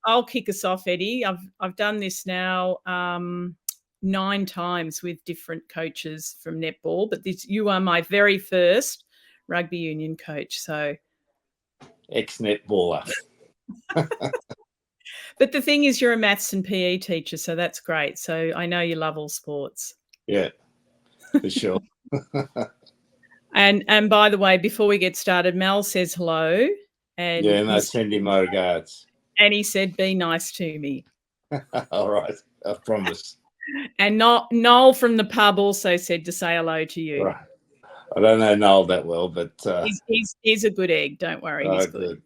I'll kick us off, Eddie. I've done this now 9 times with different coaches from netball, but you are my very first rugby union coach. So, ex-netballer. but the thing is, you're a maths and PE teacher, so that's great. So I know you love all sports. Yeah, for sure. And by the way, before we get started, Mel says hello. And yeah, and I send him my regards. And he said, "Be nice to me." All right, I promise. And Noel from the pub also said to say hello to you. Right. I don't know Noel that well, but he's a good egg. Don't worry, he's good.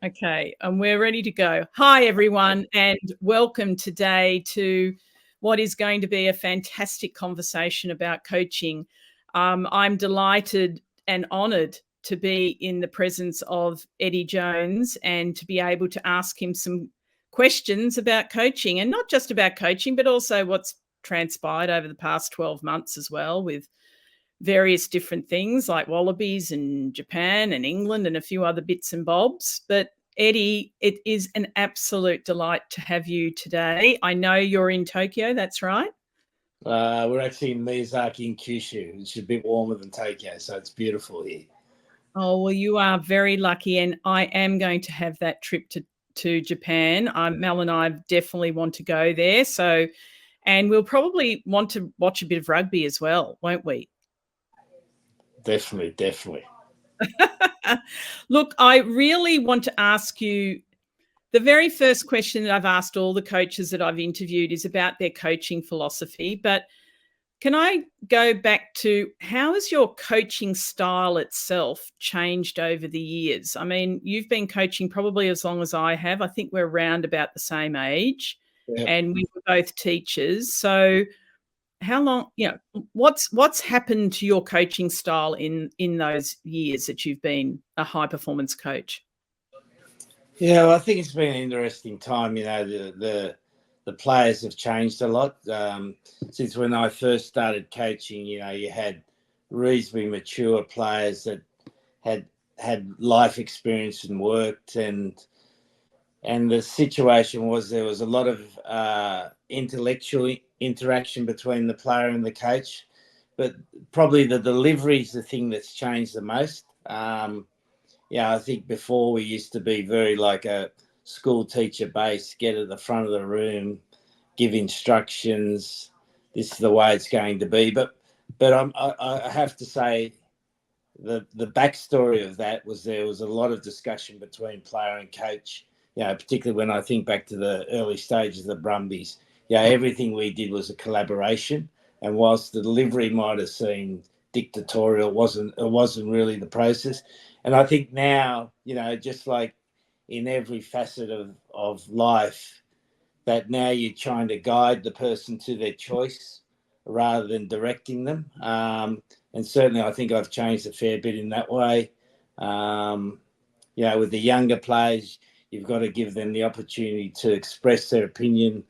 Okay, and we're ready to go. Hi, everyone, and welcome today to what is going to be a fantastic conversation about coaching. I'm delighted and honoured to be in the presence of Eddie Jones and to be able to ask him some questions about coaching, and not just about coaching, but also what's transpired over the past 12 months as well, with various different things like Wallabies and Japan and England and a few other bits and bobs. But Eddie, it is an absolute delight to have you today. I know you're in Tokyo, that's right? We're actually in Miyazaki and Kyushu, which is a bit warmer than Tokyo, so it's beautiful here. Oh, well, you are very lucky, and I am going to have that trip to Japan. Mel and I definitely want to go there. So, and we'll probably want to watch a bit of rugby as well, won't we? Definitely. Look, I really want to ask you, the very first question that I've asked all the coaches that I've interviewed is about their coaching philosophy. But can I go back to, how has your coaching style itself changed over the years? I mean, you've been coaching probably as long as I have. I think we're around about the same age, and we were both teachers. So how long, what's happened to your coaching style in those years that you've been a high performance coach? Yeah, well, I think it's been an interesting time. The players have changed a lot since when I first started coaching. You had reasonably mature players that had life experience and worked, and the situation was there was a lot of intellectual interaction between the player and the coach, but probably the delivery is the thing that's changed the most. I think before we used to be very like a school teacher base, get at the front of the room, give instructions. This is the way it's going to be. But I have to say the backstory of that was there was a lot of discussion between player and coach. Particularly when I think back to the early stages of the Brumbies. Everything we did was a collaboration, and whilst the delivery might have seemed dictatorial, it wasn't really the process. And I think now, just like in every facet of life, that now you're trying to guide the person to their choice rather than directing them. And certainly I think I've changed a fair bit in that way. With the younger players, you've got to give them the opportunity to express their opinion,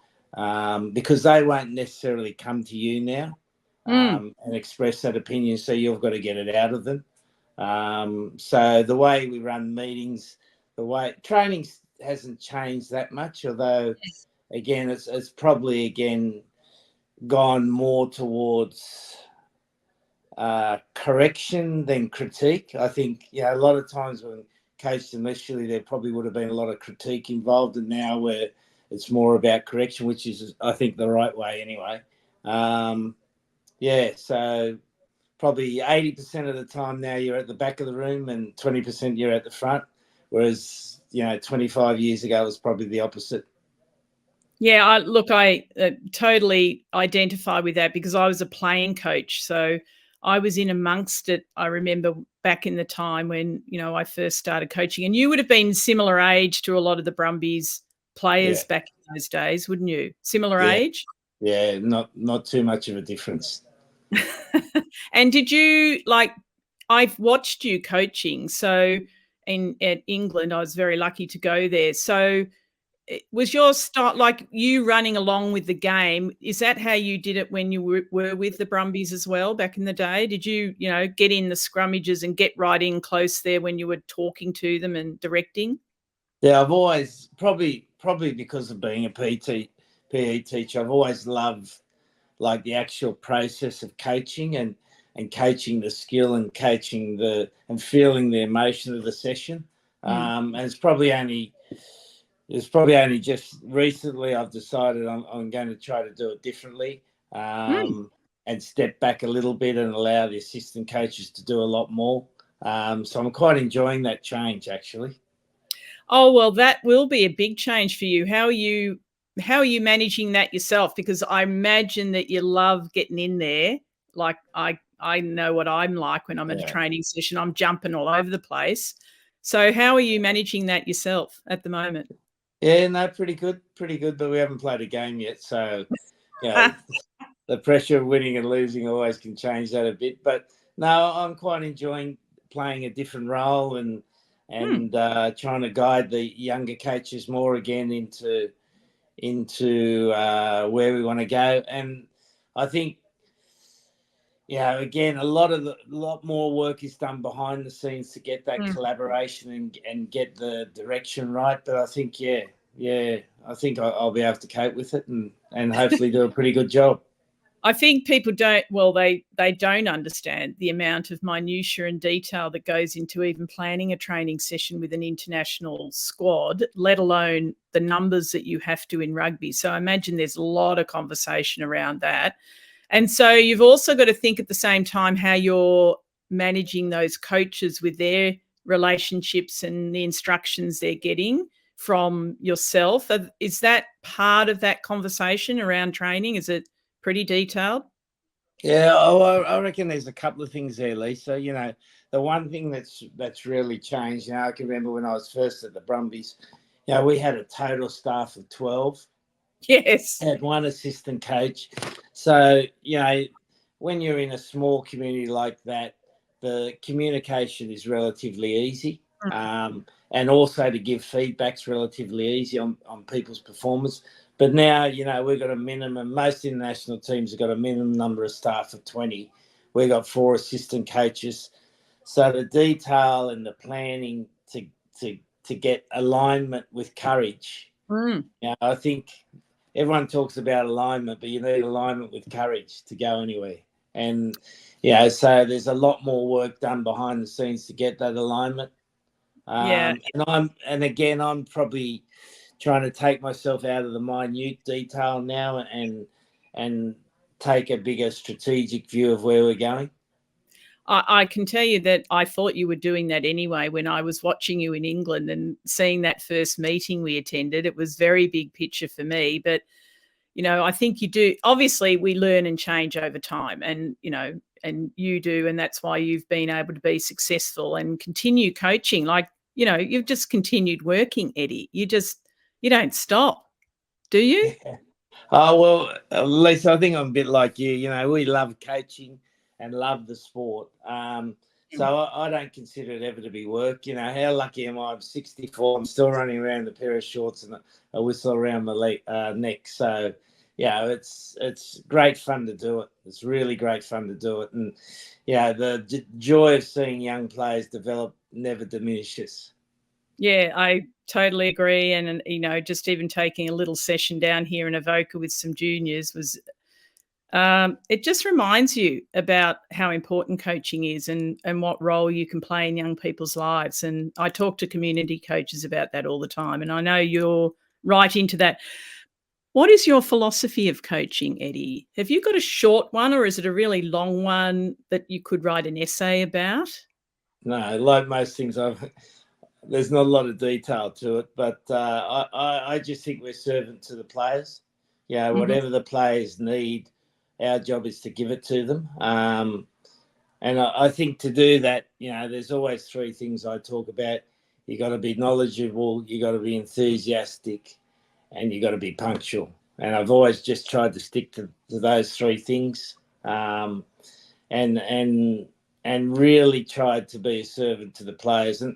because they won't necessarily come to you now and express that opinion. So you've got to get it out of them. So the way we run meetings, the way training hasn't changed that much, although again, it's probably gone more towards correction than critique. I think, a lot of times when coached initially, there probably would have been a lot of critique involved, and now where it's more about correction, which is, I think, the right way anyway. So probably 80% of the time now you're at the back of the room and 20% you're at the front, whereas 25 years ago it was probably the opposite. Yeah, I totally identify with that, because I was a playing coach, so I was in amongst it. I remember back in the time when I first started coaching, and you would have been similar age to a lot of the Brumbies players back in those days, wouldn't you? Similar age? Yeah, not too much of a difference. And did you I've watched you coaching. So at England, I was very lucky to go there. So was your start like you running along with the game? Is that how you did it when you were with the Brumbies as well back in the day? Did you, get in the scrummages and get right in close there when you were talking to them and directing? Yeah, I've always probably because of being a PE teacher, I've always loved like the actual process of coaching and coaching the skill and coaching and feeling the emotion of the session. And it's probably only just recently I've decided I'm going to try to do it differently, and step back a little bit and allow the assistant coaches to do a lot more. So I'm quite enjoying that change, actually. Oh, well, that will be a big change for you. How are you managing that yourself? Because I imagine that you love getting in there. Like I know what I'm like when I'm at a Yeah. training session. I'm jumping all over the place. So how are you managing that yourself at the moment? Yeah, no, pretty good, but we haven't played a game yet. So, you know, the pressure of winning and losing always can change that a bit. But no, I'm quite enjoying playing a different role and trying to guide the younger coaches more again into where we want to go. And I think, again, a lot more work is done behind the scenes to get that collaboration and get the direction right. But I think, I think I'll be able to cope with it and hopefully do a pretty good job. I think people they don't understand the amount of minutiae and detail that goes into even planning a training session with an international squad, let alone the numbers that you have to in rugby. So I imagine there's a lot of conversation around that. And so you've also got to think at the same time how you're managing those coaches with their relationships and the instructions they're getting from yourself. Is that part of that conversation around training? Is it pretty detailed? Yeah, I reckon there's a couple of things there, Lisa. The one thing that's really changed. I can remember when I was first at the Brumbies. We had a total staff of 12. Yes. Had one assistant coach. So when you're in a small community like that, the communication is relatively easy, and also to give feedback's relatively easy on people's performance. But now, we've got a minimum. Most international teams have got a minimum number of staff of 20. We've got 4 assistant coaches. So the detail and the planning to get alignment with courage. I think everyone talks about alignment, but you need alignment with courage to go anywhere. And so there's a lot more work done behind the scenes to get that alignment. Yeah. I'm probably trying to take myself out of the minute detail now and take a bigger strategic view of where we're going. I can tell you that I thought you were doing that anyway when I was watching you in England and seeing that first meeting we attended. It was very big picture for me, but I think you do. Obviously, we learn and change over time, and you do, and that's why you've been able to be successful and continue coaching. Like, you've just continued working, Eddie. You don't stop, do you? Yeah. Oh, well, Lisa, I think I'm a bit like you. We love coaching and love the sport. So I don't consider it ever to be work. How lucky am I? I'm 64. I'm still running around with a pair of shorts and a whistle around my neck. So, it's great fun to do it. It's really great fun to do it. And, the joy of seeing young players develop never diminishes. Yeah, I totally agree. And, just even taking a little session down here in Avoca with some juniors was, it just reminds you about how important coaching is and what role you can play in young people's lives. And I talk to community coaches about that all the time. And I know you're right into that. What is your philosophy of coaching, Eddie? Have you got a short one or is it a really long one that you could write an essay about? No, like most things, there's not a lot of detail to it, but I just think we're servant to the players. Mhm. Whatever the players need, our job is to give it to them. And I think to do that, there's always 3 things I talk about. You got to be knowledgeable, you got to be enthusiastic, and you got to be punctual. And I've always just tried to stick to those 3 things, and really tried to be a servant to the players. And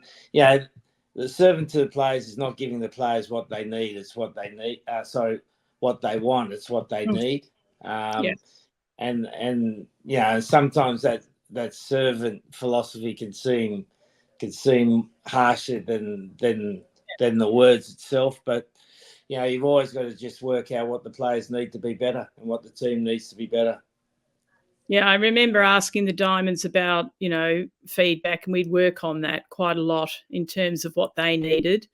the servant to the players is not giving the players what they need; it's what they need. What they want; it's what they Mm. need. Yeah. And sometimes that servant philosophy can seem harsher than the words itself. But you've always got to just work out what the players need to be better and what the team needs to be better. Yeah, I remember asking the Diamonds about, feedback, and we'd work on that quite a lot in terms of what they needed.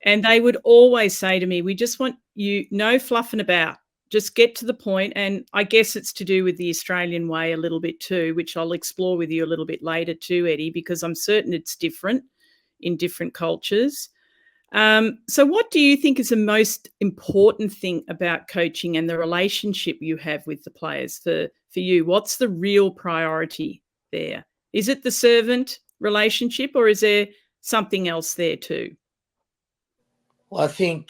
And they would always say to me, we just want you, no fluffing about, just get to the point. And I guess it's to do with the Australian way a little bit too, which I'll explore with you a little bit later too, Eddie, because I'm certain it's different in different cultures. So what do you think is the most important thing about coaching and the relationship you have with the players for you? What's the real priority there? Is it the servant relationship, or is there something else there too? Well, I think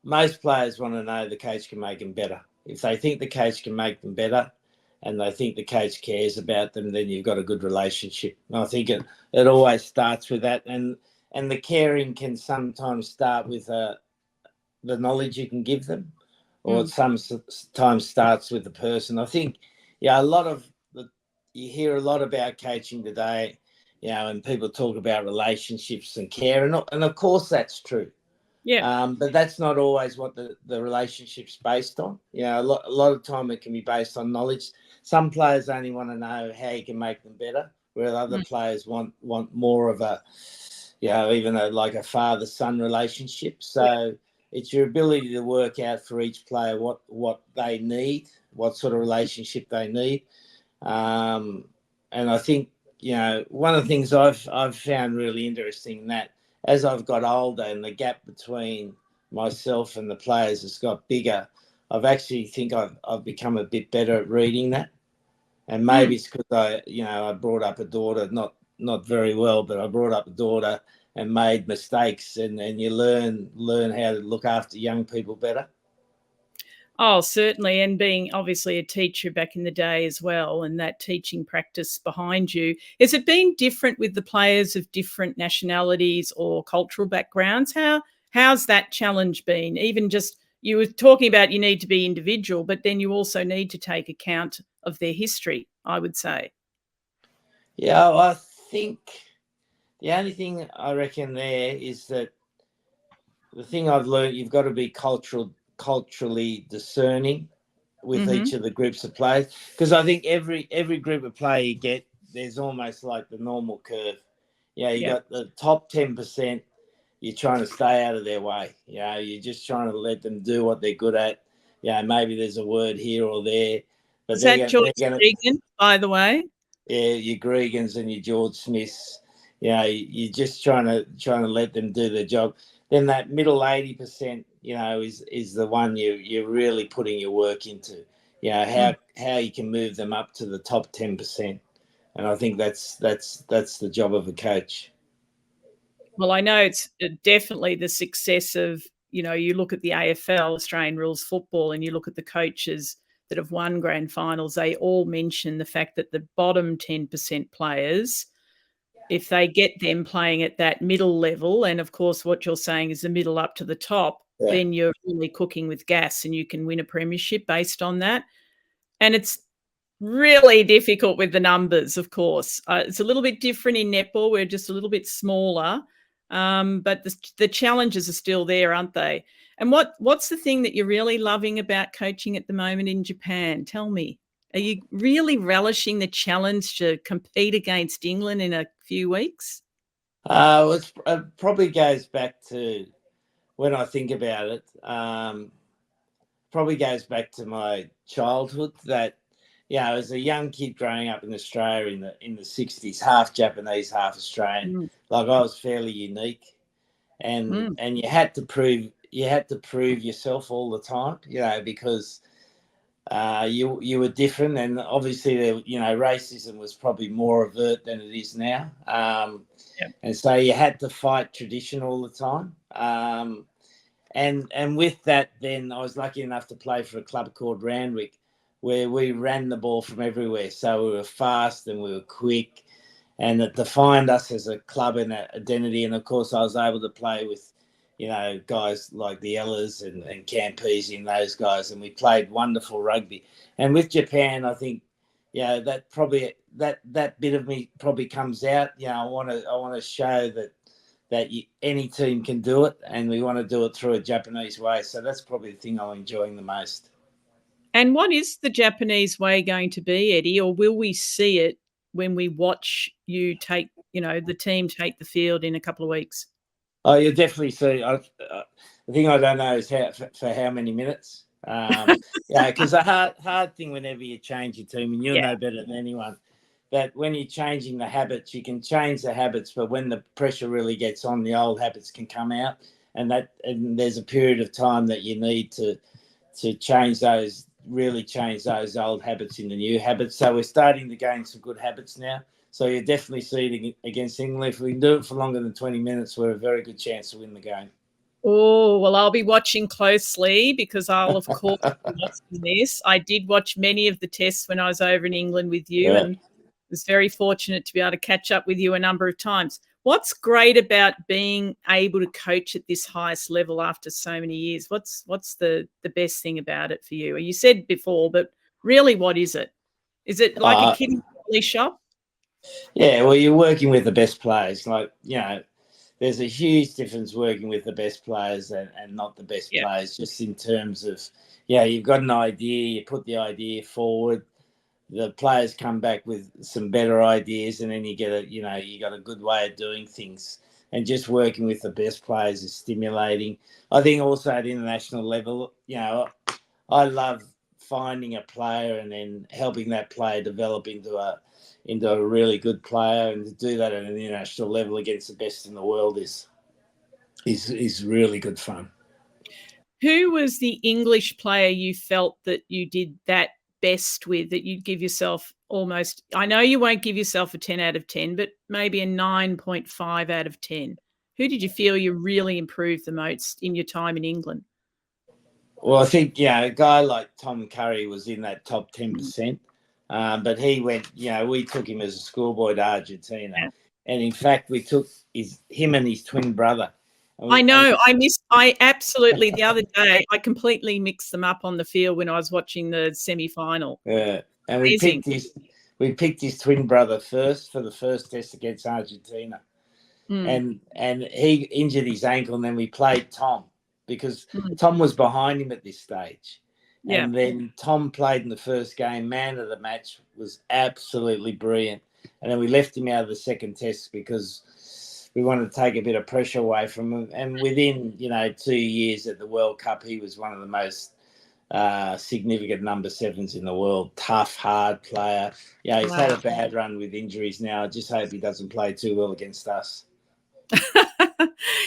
most players want to know the coach can make them better. If they think the coach can make them better and they think the coach cares about them, then you've got a good relationship. And I think it always starts with that. And the caring can sometimes start with the knowledge you can give them, or it sometimes starts with the person. I think, you hear a lot about coaching today, and people talk about relationships and care. And of course, that's true. Yeah. But that's not always what the relationship's based on. A lot of time it can be based on knowledge. Some players only want to know how you can make them better, whereas other players want more of a, even like a father-son relationship. So it's your ability to work out for each player what they need, what sort of relationship they need. And I think, one of the things I've found really interesting in that, as I've got older and the gap between myself and the players has got bigger, I've actually think I've become a bit better at reading that. And maybe it's because I brought up a daughter, not very well, but I brought up a daughter and made mistakes, and you learn how to look after young people better. Oh, certainly. And being obviously a teacher back in the day as well, and that teaching practice behind you. Has it been different with the players of different nationalities or cultural backgrounds? How's that challenge been? Even just, you were talking about you need to be individual, but then you also need to take account of their history, I would say. Yeah, I think the only thing I reckon there is that the thing I've learned, you've got to be culturally discerning with each of the groups of players, because I think every group of player you get, there's almost like the normal curve. You got the top 10%, you're trying to stay out of their way. You're just trying to let them do what they're good at. Maybe there's a word here or there, but Is that George Regan, by the way? Yeah, your Gregans and your George Smiths. You're just trying to let them do their job. Then that middle 80%, is the one you're really putting your work into. How you can move them up to the top 10%, and I think that's the job of a coach. Well, I know it's definitely the success of, you look at the AFL, Australian Rules Football, and you look at the coaches that have won grand finals, they all mention the fact that the bottom 10% players, if they get them playing at that middle level, and of course what you're saying is the middle up to the top, then you're really cooking with gas and you can win a premiership based on that. And it's really difficult with the numbers, of course. It's a little bit different in netball. We're just a little bit smaller, but the challenges are still there, aren't they? And what's the thing that you're really loving about coaching at the moment in Japan? Tell me. Are you really relishing the challenge to compete against England in a few weeks? It probably goes back to, when I think about it, probably goes back to my childhood, that as a young kid growing up in Australia in the 60s, half Japanese, half Australian, like I was fairly unique, and you had to prove yourself all the time, because you were different, and obviously racism was probably more overt than it is now, and so you had to fight tradition all the time. And with that, then I was lucky enough to play for a club called Randwick, where we ran the ball from everywhere. So we were fast and we were quick, and it defined us as a club and an identity. And of course, I was able to play with, guys like the Ellers and Campese and those guys, and we played wonderful rugby. And with Japan, I think, that bit of me probably comes out. I want to show that that any team can do it, and we want to do it through a Japanese way. So that's probably the thing I'm enjoying the most. And what is the Japanese way going to be, Eddie, or will we see it when we watch you take, the team take the field in a couple of weeks? Oh, you'll definitely see. The thing I don't know is for how many minutes. Because the hard thing whenever you change your team, and you'll know better than anyone, that when you're changing the habits, you can change the habits, but when the pressure really gets on, the old habits can come out, and there's a period of time that you need to change those old habits into new habits. So we're starting to gain some good habits now. So you definitely see it against England. If we can do it for longer than 20 minutes, we're a very good chance to win the game. Oh, well, I'll be watching closely because I'll, of course, be watching this. I did watch many of the tests when I was over in England with you, and was very fortunate to be able to catch up with you a number of times. What's great about being able to coach at this highest level after so many years? What's the best thing about it for you? You said before, but really, what is it? Is it like a kid in a shop? Yeah, well, you're working with the best players. There's a huge difference working with the best players and not the best players, just in terms of, you've got an idea, you put the idea forward, the players come back with some better ideas, and then you get you got a good way of doing things. And just working with the best players is stimulating. I think also at international level, I love finding a player and then helping that player develop into a really good player, and to do that at an international level against the best in the world is really good fun. Who was the English player you felt that you did that best with, that you'd give yourself almost, I know you won't give yourself a 10 out of 10, but maybe a 9.5 out of 10? Who did you feel you really improved the most in your time in England? Well, I think, a guy like Tom Curry was in that top 10%. But he went, we took him as a schoolboy to Argentina. Yeah. And in fact, we took him and his twin brother. I know. I absolutely, the other day, I completely mixed them up on the field when I was watching the semi-final. Yeah. And we picked his twin brother first for the first test against Argentina. And he injured his ankle, and then we played Tom because Tom was behind him at this stage. Yeah. And then Tom played in the first game. Man of the match, was absolutely brilliant. And then we left him out of the second test because we wanted to take a bit of pressure away from him. And within, 2 years at the World Cup, he was one of the most significant number sevens in the world. Tough, hard player. Yeah, he's had a bad run with injuries now. I just hope he doesn't play too well against us.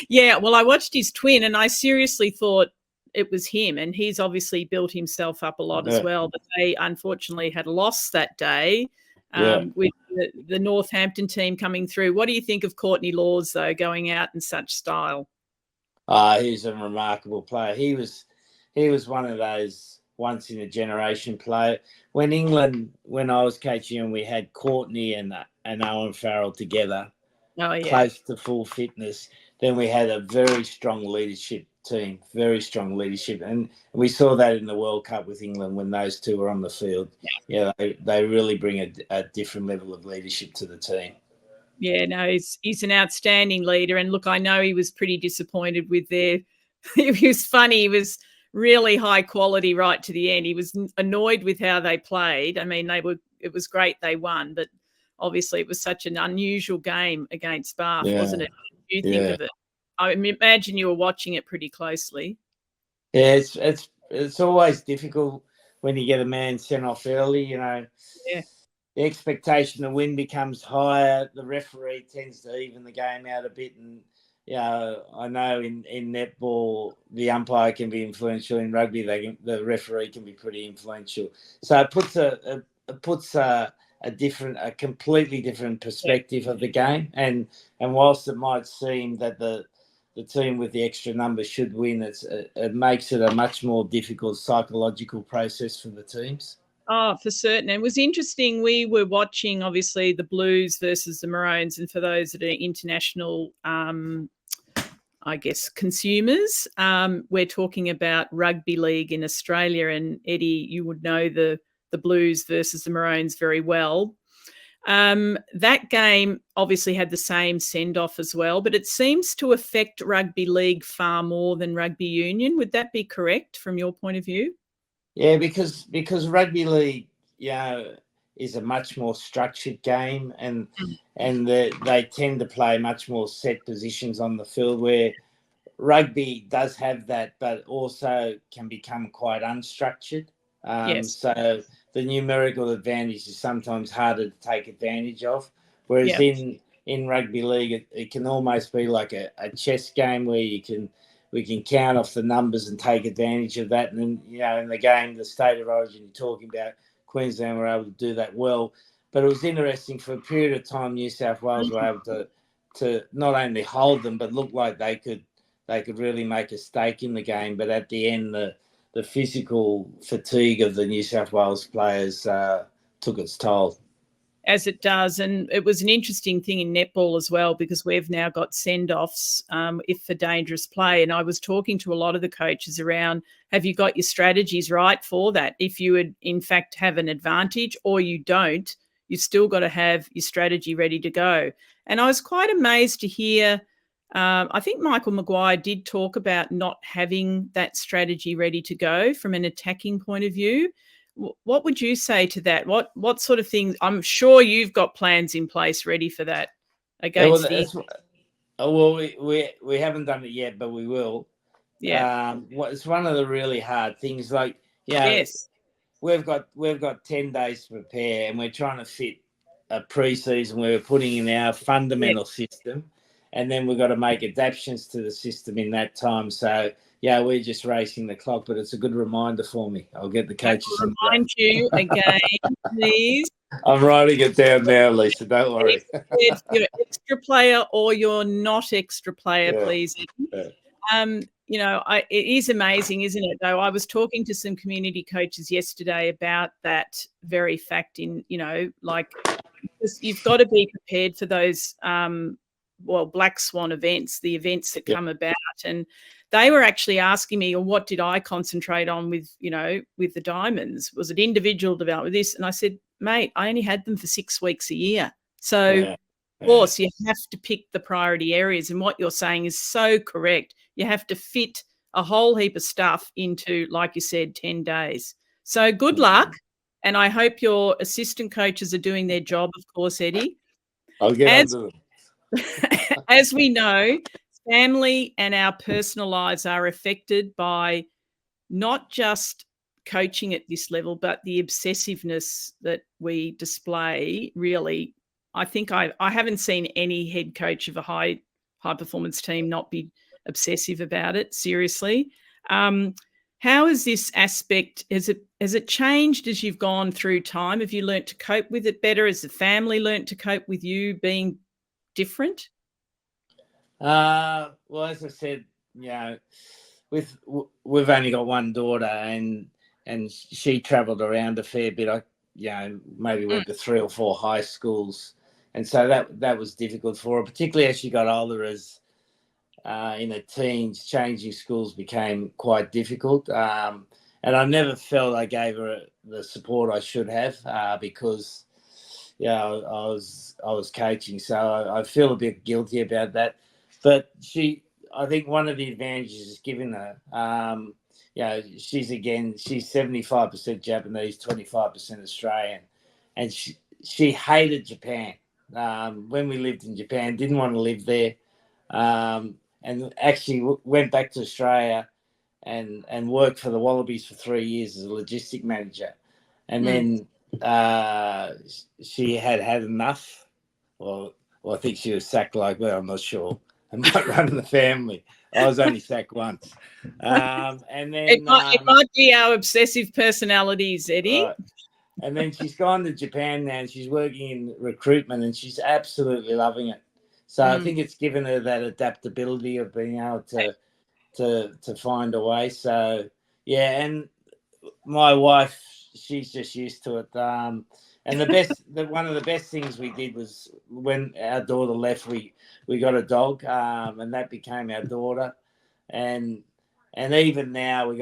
Yeah, well, I watched his twin and I seriously thought it was him, and he's obviously built himself up a lot as well. But they unfortunately had lost that day with the Northampton team coming through. What do you think of Courtney Lawes, though, going out in such style? He's a remarkable player. He was one of those once in a generation player. When I was coaching, and we had Courtney and Owen Farrell together, close to full fitness, then we had a very strong leadership team, and we saw that in the World Cup with England when those two were on the field. They really bring a different level of leadership to the team. Yeah, no, he's an outstanding leader. And look, I know he was pretty disappointed with it was funny. He was really high quality right to the end. He was annoyed with how they played. I mean, it was great they won, but obviously it was such an unusual game against Bath, wasn't it? What did you think of it? I imagine you were watching it pretty closely. Yeah, it's always difficult when you get a man sent off early, Yeah. The expectation to win becomes higher. The referee tends to even the game out a bit. And, I know in netball, the umpire can be influential. In rugby, the referee can be pretty influential. So it puts a completely different perspective of the game. And whilst it might seem that the team with the extra number should win, it makes it a much more difficult psychological process for the teams. Oh, for certain. And it was interesting. We were watching, obviously, the Blues versus the Maroons. And for those that are international, I guess, consumers, we're talking about rugby league in Australia. And Eddie, you would know the Blues versus the Maroons very well. That game obviously had the same send-off as well, but it seems to affect rugby league far more than rugby union. Would that be correct from your point of view? Yeah, because rugby league, is a much more structured game, and they tend to play much more set positions on the field, where rugby does have that, but also can become quite unstructured. Yes. So the numerical advantage is sometimes harder to take advantage of. Whereas Yeah. in rugby league, it can almost be like a chess game where we can count off the numbers and take advantage of that. And then, in the game, the state of origin you're talking about, Queensland were able to do that well. But it was interesting, for a period of time, New South Wales were able to not only hold them, but look like they could really make a stake in the game. But at the end, the physical fatigue of the New South Wales players took its toll. As it does. And it was an interesting thing in netball as well, because we've now got send-offs if for dangerous play. And I was talking to a lot of the coaches around, have you got your strategies right for that? If you would, in fact, have an advantage or you don't, you've still got to have your strategy ready to go. And I was quite amazed to hear, I think Michael Maguire did talk about not having that strategy ready to go from an attacking point of view. What would you say to that? What sort of things? I'm sure you've got plans in place ready for that against the. Well, we haven't done it yet, but we will. Yeah. It's one of the really hard things. Like, Yes. we've got 10 days to prepare, and we're trying to fit a pre-season where we're putting in our fundamental system, and then we've got to make adaptations to the system in that time. So we're just racing the clock, but it's a good reminder for me. I'll get the coaches on that. Remind you again, please. I'm writing it down now, Lisa. Don't worry. You're extra player or you're not extra player, please. Yeah. It is amazing, isn't it? Though I was talking to some community coaches yesterday about that very fact. Because you've got to be prepared for those black swan events, the events that come about. And they were actually asking me, what did I concentrate on with the diamonds? Was it individual development, this? And I said, mate, I only had them for 6 weeks a year. So of course you have to pick the priority areas. And what you're saying is so correct. You have to fit a whole heap of stuff into, like you said, 10 days. So good luck. And I hope your assistant coaches are doing their job, of course, Eddie. I'll get onto them. As we know, family and our personal lives are affected by not just coaching at this level, but the obsessiveness that we display. Really, I think I haven't seen any head coach of a high performance team not be obsessive about it. Seriously. How is this aspect, has it changed as you've gone through time? Have you learnt to cope with it better? Has the family learnt to cope with you being different? Well, as I said, we've only got one daughter, and she travelled around a fair bit. Maybe went to 3 or 4 high schools, and so that was difficult for her, particularly as she got older. As in her teens, changing schools became quite difficult, and I never felt I gave her the support I should have because I was coaching, so I feel a bit guilty about that. But I think one of the advantages is giving her, she's 75% Japanese, 25% Australian, and she hated Japan. When we lived in Japan, didn't want to live there, and actually went back to Australia and worked for the Wallabies for 3 years as a logistic manager, and then she had enough. Well, I think she was sacked like that. I'm not sure. I might run in the family. I was only sacked once. And then it might be our obsessive personalities, Eddie. Right. And then she's gone to Japan now, and she's working in recruitment, and she's absolutely loving it. So I think it's given her that adaptability of being able to find a way. So and my wife, she's just used to it. And one of the best things we did was when our daughter left, we got a dog, and that became our daughter. And even now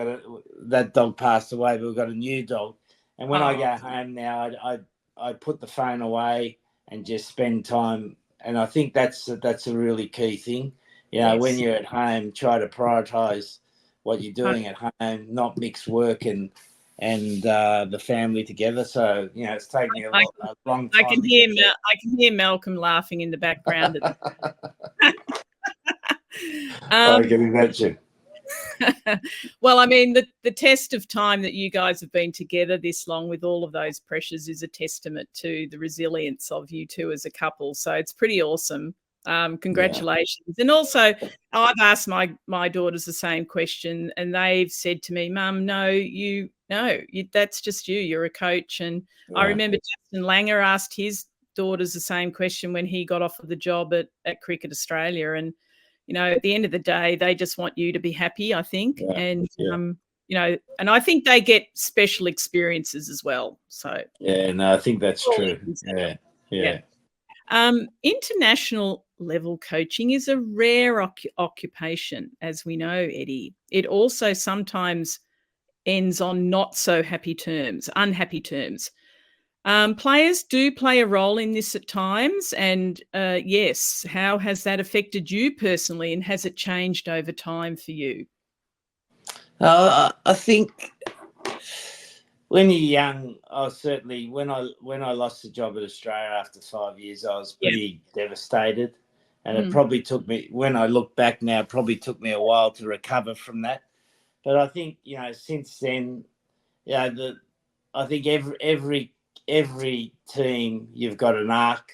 that dog passed away, but we've got a new dog. And when I go home now, I put the phone away, and just spend time. And I think that's a really key thing. You know, when Yes. you're at home, try to prioritise what you're doing at home, not mix work and the family together. So, you know, it's taken me a long I time can to hear get there. I can hear Malcolm laughing in the background. I can imagine. Well, I mean, the test of time that you guys have been together this long with all of those pressures is a testament to the resilience of you two as a couple. So it's pretty awesome. Congratulations. Yeah. And also, I've asked my daughters the same question, and they've said to me, "Mum, that's just you. You're a coach." And I remember Justin Langer asked his daughters the same question when he got off of the job at Cricket Australia. And you know, at the end of the day, they just want you to be happy, I think. And, you know, and I think they get special experiences as well. So, yeah, no, I think that's true. Yeah. International level coaching is a rare occupation, as we know, Eddie. It also sometimes ends on not so happy terms, unhappy terms. Players do play a role in this at times. And yes, how has that affected you personally, and has it changed over time for you? I think when you're young, I was certainly when I lost the job at Australia after 5 years, I was pretty devastated. And it probably took me, when I look back now, it probably took me a while to recover from that. But I think, you know, since then, I think every team, you've got an arc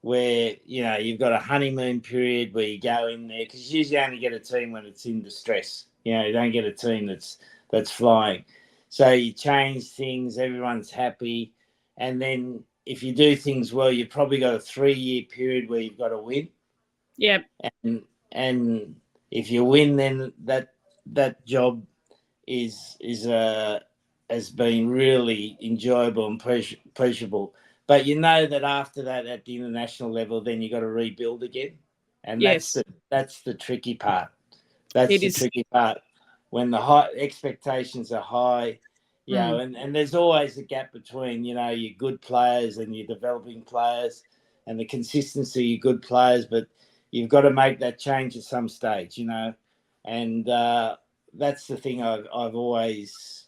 where, you know, you've got a honeymoon period where you go in there, because you usually only get a team when it's in distress. You know, you don't get a team that's flying. So you change things, everyone's happy. And then if you do things well, you've probably got a 3-year period where you've got to win. Yeah. And if you win, then that job has been really enjoyable and pleasurable. But you know that after that, at the international level, then you got to rebuild again, and that's the tricky part. That's the tricky part when the high expectations are high, you know, and there's always a gap between, you know, your good players and your developing players, and the consistency of your good players. But you've got to make that change at some stage, you know, and that's the thing I've always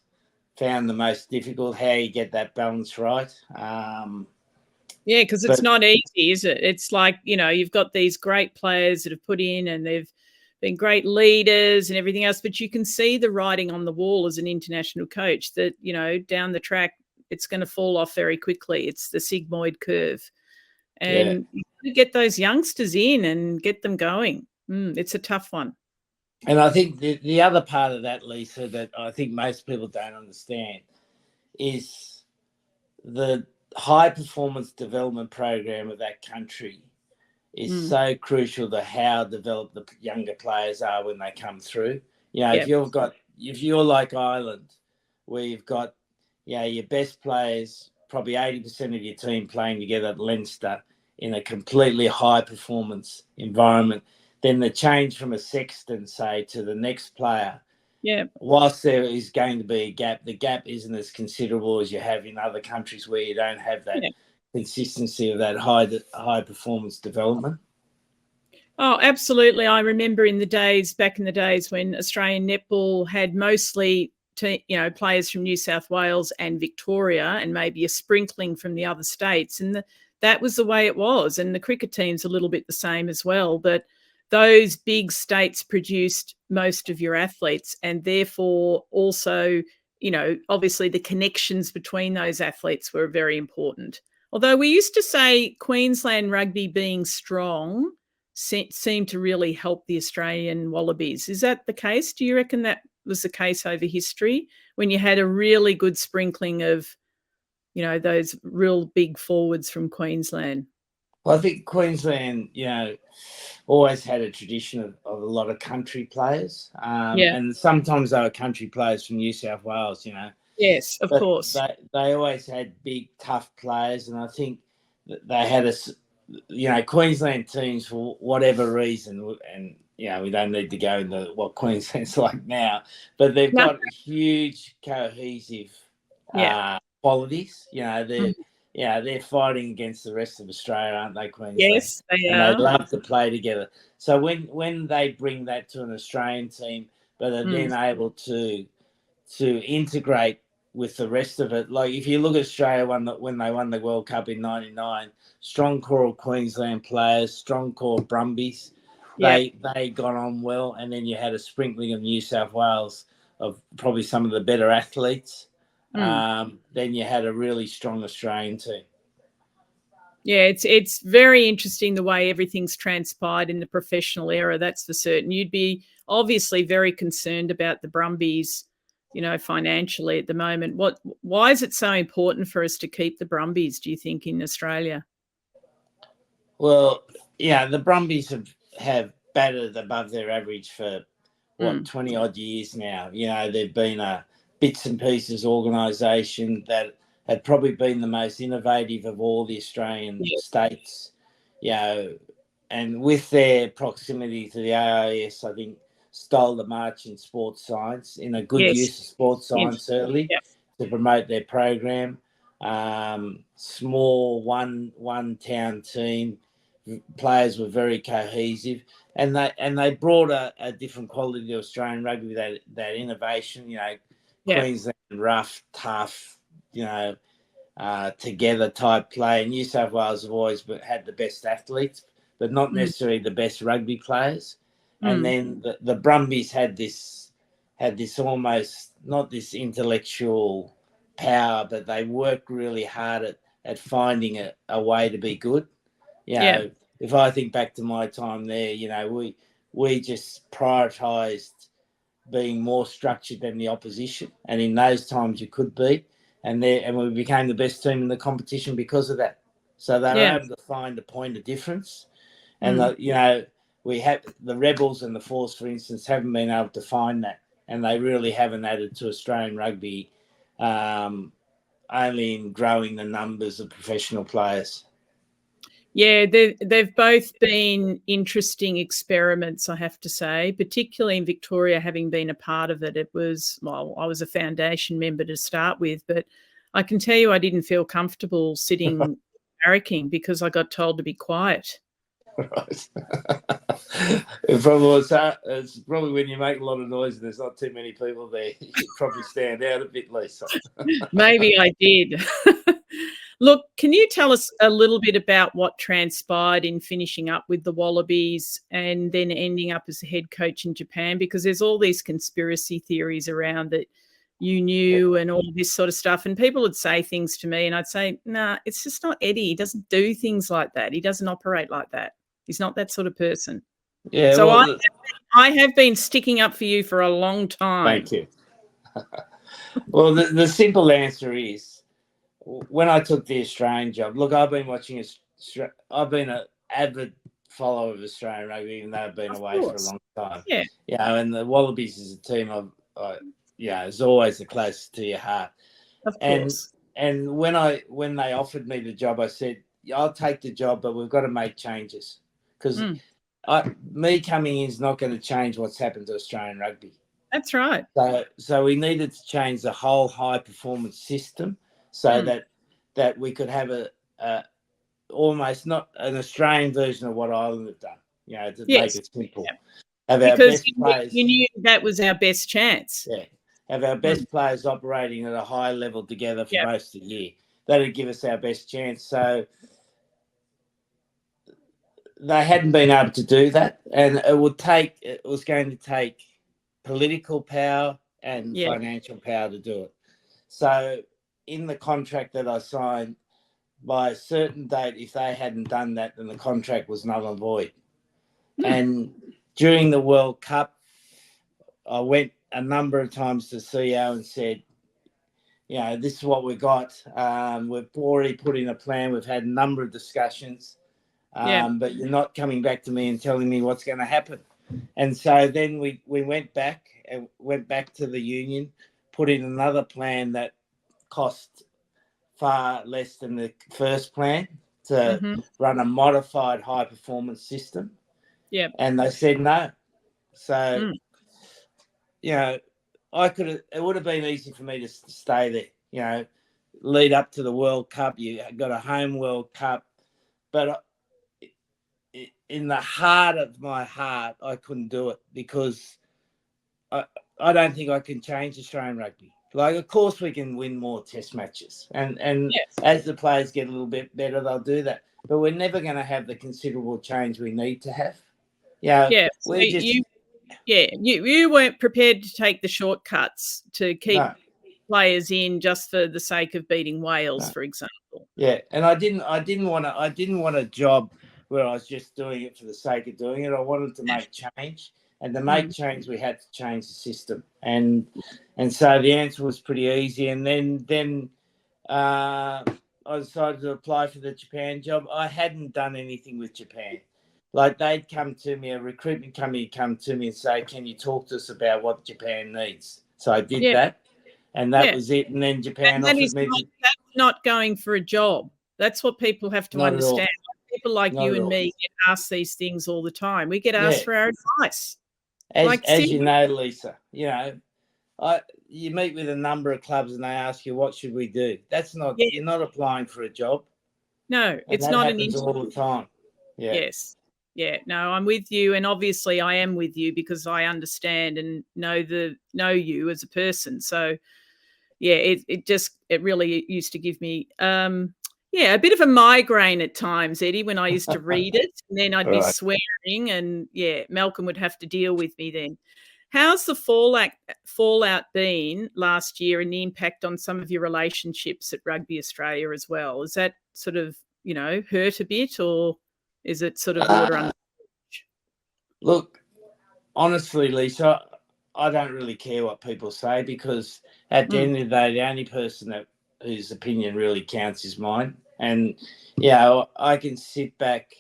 found the most difficult, how you get that balance right. Yeah, because it's not easy, is it? It's like, you know, you've got these great players that have put in, and they've been great leaders and everything else, but you can see the writing on the wall as an international coach that, you know, down the track, it's going to fall off very quickly. It's the sigmoid curve. And you get those youngsters in and get them going. It's a tough one. And I think the other part of that, Lisa, that I think most people don't understand is the high performance development program of that country is so crucial to how developed the younger players are when they come through. You know, if you're like Ireland, where you've got, you know, your best players, probably 80% of your team playing together at Leinster in a completely high performance environment, then the change from a Sexton, say, to the next player, whilst there is going to be a gap, the gap isn't as considerable as you have in other countries where you don't have that consistency of that high performance development. Oh, absolutely. I remember back in the days when Australian netball had mostly, players from New South Wales and Victoria, and maybe a sprinkling from the other states. And that was the way it was. And the cricket team's a little bit the same as well. But those big states produced most of your athletes, and therefore also, you know, obviously the connections between those athletes were very important. Although we used to say Queensland rugby being strong seemed to really help the Australian Wallabies. Is that the case? Do you reckon that was the case over history, when you had a really good sprinkling of, you know, those real big forwards from Queensland? Well, I think Queensland, you know, always had a tradition of a lot of country players. And sometimes they were country players from New South Wales, you know. Yes, of course. They always had big, tough players. And I think that they had you know, Queensland teams, for whatever reason, and, you know, we don't need to go into what Queensland's like now, but they've got huge cohesive qualities. You know, they're fighting against the rest of Australia, aren't they, Queensland? Yes, they And are. they love to play together. So when they bring that to an Australian team, but are then able to integrate with the rest of it, like if you look at Australia when they won the World Cup in '99, strong core of Queensland players, strong core of Brumbies, they got on well, and then you had a sprinkling of New South Wales of probably some of the better athletes. Then you had a really strong Australian team. Yeah, it's very interesting the way everything's transpired in the professional era, that's for certain. You'd be obviously very concerned about the Brumbies, financially at the moment. Why is it so important for us to keep the Brumbies, do you think, in Australia? Well, the Brumbies have batted above their average for 20 odd years now. They've been a bits and pieces organisation that had probably been the most innovative of all the Australian states. And with their proximity to the AIS, I think stole the march in sports science, in a good use of sports science, certainly, to promote their program. Small one town team, players were very cohesive, and they brought a different quality to Australian rugby, that innovation, Queensland rough, tough, together type play. New South Wales have always had the best athletes, but not necessarily the best rugby players. And then the Brumbies had this almost, not this intellectual power, but they worked really hard at finding a way to be good. If I think back to my time there, we just prioritised being more structured than the opposition, and in those times you could be, and we became the best team in the competition because of that. So they were able to find a point of difference, and we have the Rebels and the Force, for instance, haven't been able to find that, and they really haven't added to Australian rugby, only in growing the numbers of professional players. Yeah, they've both been interesting experiments, I have to say, particularly in Victoria, having been a part of it. I was a foundation member to start with, but I can tell you I didn't feel comfortable sitting barracking because I got told to be quiet. Right. It's probably when you make a lot of noise and there's not too many people there, you probably stand out a bit, Lisa. Maybe I did. Look, can you tell us a little bit about what transpired in finishing up with the Wallabies and then ending up as the head coach in Japan? Because there's all these conspiracy theories around that you knew and all this sort of stuff. And people would say things to me and I'd say, nah, it's just not Eddie. He doesn't do things like that. He doesn't operate like that. He's not that sort of person. Yeah. So I have been sticking up for you for a long time. Thank you. Well, the simple answer is, when I took the Australian job, look, I've been an avid follower of Australian rugby, even though I've been away for a long time. Yeah. And the Wallabies is a team it's always the closest to your heart. Of course. And when they offered me the job, I said, I'll take the job, but we've got to make changes, because me coming in is not going to change what's happened to Australian rugby. That's right. So we needed to change the whole high performance system, so that we could have a almost not an Australian version of what Ireland have done, to make it simple. Have our because best players, you knew that was our best chance. Yeah. Have our best players operating at a high level together for most of the year. That'd give us our best chance. So they hadn't been able to do that, and it was going to take political power and financial power to do it. So in the contract that I signed, by a certain date, if they hadn't done that, then the contract was null and void. And during the World Cup, I went a number of times to CEO and said, this is what we got. We've already put in a plan. We've had a number of discussions, but you're not coming back to me and telling me what's going to happen. And so then we went back to the union, put in another plan that cost far less than the first plan to run a modified high performance system. And they said no. So, it would have been easy for me to stay there. lead up to the World Cup. You got a home World Cup, but in the heart of my heart, I couldn't do it because I don't think I can change Australian rugby. Like, of course, we can win more Test matches, and Yes. as the players get a little bit better, they'll do that. But we're never going to have the considerable change we need to have. Yeah. So we're just you weren't prepared to take the shortcuts to keep no. players in just for the sake of beating Wales, No. for example. Yeah, and I didn't want a job where I was just doing it for the sake of doing it. I wanted to make change, and to make change, we had to change the system, and so the answer was pretty easy. And then I decided to apply for the Japan job. I hadn't done anything with Japan. Like, they'd come to me, a recruitment company come to me and say, "Can you talk to us about what Japan needs?" So I did that, and that was it. And then Japan offered me. That's not going for a job. That's what people have to understand. People like you and me get asked these things all the time. We get asked for our advice. As you know, Lisa, you meet with a number of clubs and they ask you, "What should we do?" That's not, you're not applying for a job. No, it's not an interview. All the time. Yeah. Yes. Yeah, no, I'm with you, and obviously I am with you because I understand and know you as a person. So, yeah, it really used to give me a bit of a migraine at times, Eddie, when I used to read it, and then I'd be swearing, and Malcolm would have to deal with me then. How's the fallout been last year, and the impact on some of your relationships at Rugby Australia as well? Is that sort of, hurt a bit, or is it sort of water under the bridge? Look, honestly, Lisa, I don't really care what people say, because at the end of the day, the only person whose opinion really counts is mine. And I can sit back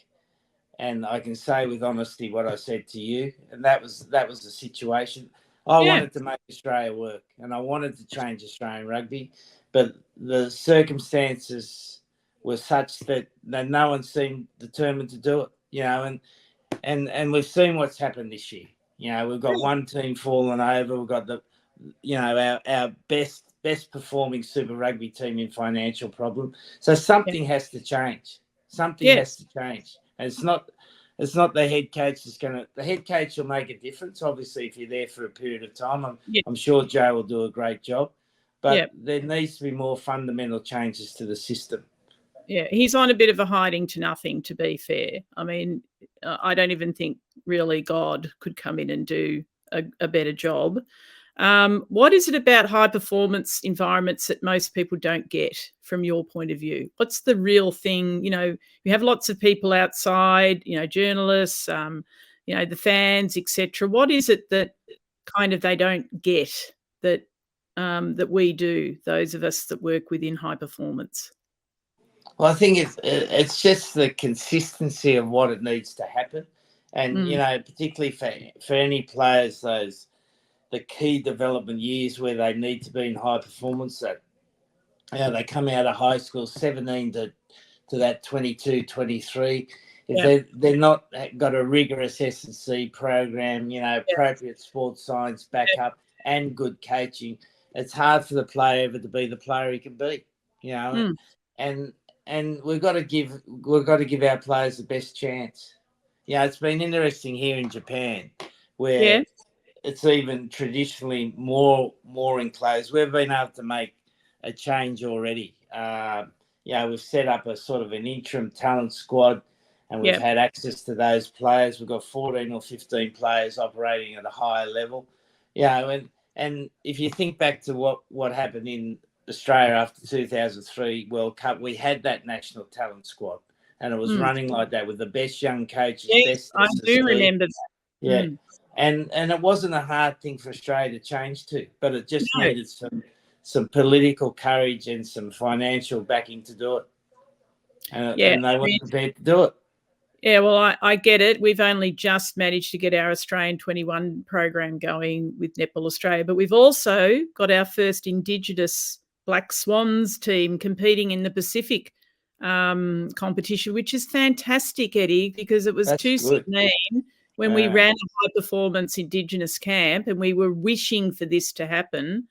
and I can say with honesty what I said to you, and that was the situation. I wanted to make Australia work, and I wanted to change Australian rugby, but the circumstances were such that no one seemed determined to do it. And we've seen what's happened this year. We've got one team falling over. We've got our best performing Super Rugby team in financial problem. So something has to change. Something has to change. And it's not the head coach the head coach will make a difference. Obviously, if you're there for a period of time, I'm sure Joe will do a great job. But there needs to be more fundamental changes to the system. Yeah, he's on a bit of a hiding to nothing, to be fair. I mean, I don't even think really God could come in and do a better job. What is it about high performance environments that most people don't get from your point of view? What's the real thing? You have lots of people outside, journalists, the fans, etc. What is it that kind of they don't get that we do, those of us that work within high performance? Well, I think it's just the consistency of what it needs to happen, and particularly for any players, the key development years where they need to be in high performance. That they come out of high school 17 to that 22, 23. If they're not got a rigorous S&C program, appropriate sports science backup and good coaching, it's hard for the player ever to be the player he can be. And we've got to give our players the best chance. It's been interesting here in Japan, where it's even traditionally more enclosed. We've been able to make a change already. We've set up a sort of an interim talent squad, and we've had access to those players. We've got 14 or 15 players operating at a higher level. And if you think back to what happened in Australia after 2003 World Cup, we had that national talent squad, and it was running like that with the best young coaches. Yes, I do remember that. Yeah, and it wasn't a hard thing for Australia to change to, but it just needed some political courage and some financial backing to do it, and they weren't prepared to do it. Yeah, well, I get it. We've only just managed to get our Australian 21 program going with Netball Australia, but we've also got our first Indigenous Black Swans team competing in the Pacific competition, which is fantastic, Eddie, because it was 2016 when we ran a high-performance Indigenous camp, and we were wishing for this to happen.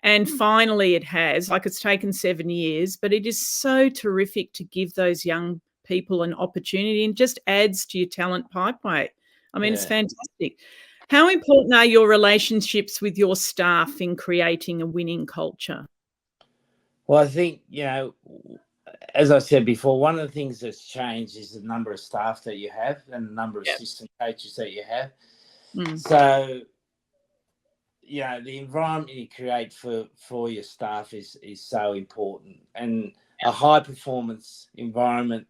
And finally it has, like it's taken 7 years, but it is so terrific to give those young people an opportunity and just adds to your talent pipeline. I mean, it's fantastic. How important are your relationships with your staff in creating a winning culture? Well, I think, as I said before, one of the things that's changed is the number of staff that you have and the number of assistant coaches that you have. So, the environment you create for your staff is so important. And a high performance environment,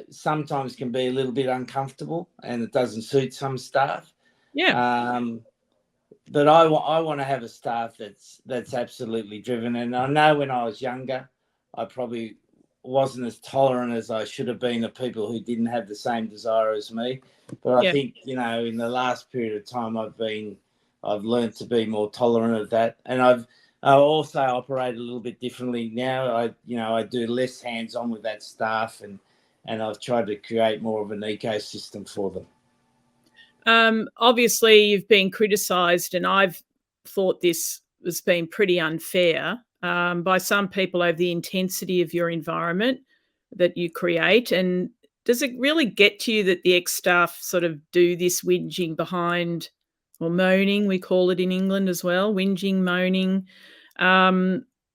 sometimes can be a little bit uncomfortable and it doesn't suit some staff. But I want to have a staff that's absolutely driven. And I know when I was younger, I probably wasn't as tolerant as I should have been of people who didn't have the same desire as me. But I think, in the last period of time, I've learned to be more tolerant of that. And I also operate a little bit differently now. I do less hands-on with that staff, and I've tried to create more of an ecosystem for them. Obviously, you've been criticised, and I've thought this has been pretty unfair by some people over the intensity of your environment that you create. And does it really get to you that the ex-staff sort of do this whinging behind, or moaning, we call it in England as well, whinging, moaning,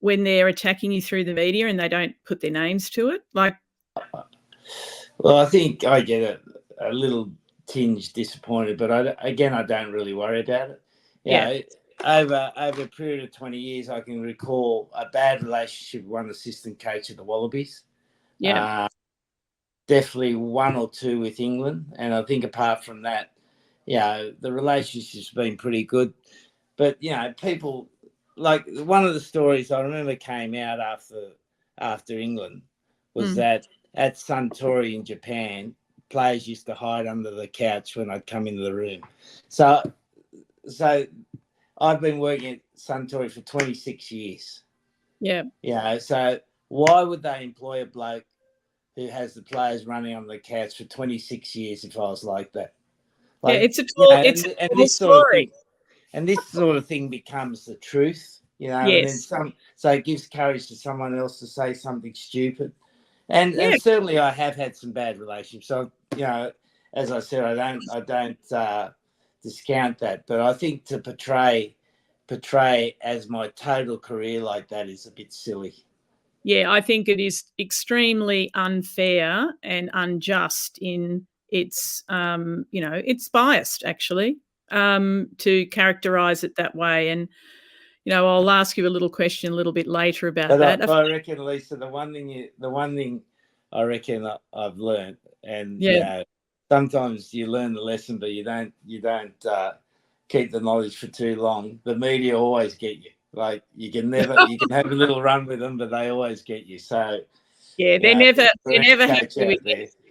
when they're attacking you through the media and they don't put their names to it? Well, I think I get a little tinge disappointed, but I don't really worry about it. Over a period of 20 years, I can recall a bad relationship with one assistant coach at the Wallabies. Definitely one or two with England. And I think apart from that, the relationship's been pretty good. But, people, like one of the stories I remember came out after England was that at Suntory in Japan, players used to hide under the couch when I'd come into the room. So I've been working at Suntory for 26 years. So why would they employ a bloke who has the players running on the couch for 26 years if I was like that? It's a tall story. This sort of thing becomes the truth, and then so it gives courage to someone else to say something stupid. And certainly I have had some bad relationships. So, as I said, I don't discount that. But I think to portray as my total career like that is a bit silly. Yeah, I think it is extremely unfair and unjust in its, it's biased actually, to characterise it that way. And, I'll ask you a little question a little bit later about that. I reckon, Lisa, the one thing I reckon I've learned, and sometimes you learn the lesson, but you don't keep the knowledge for too long. The media always get you. Like you can have a little run with them, but they always get you. So they're never happy with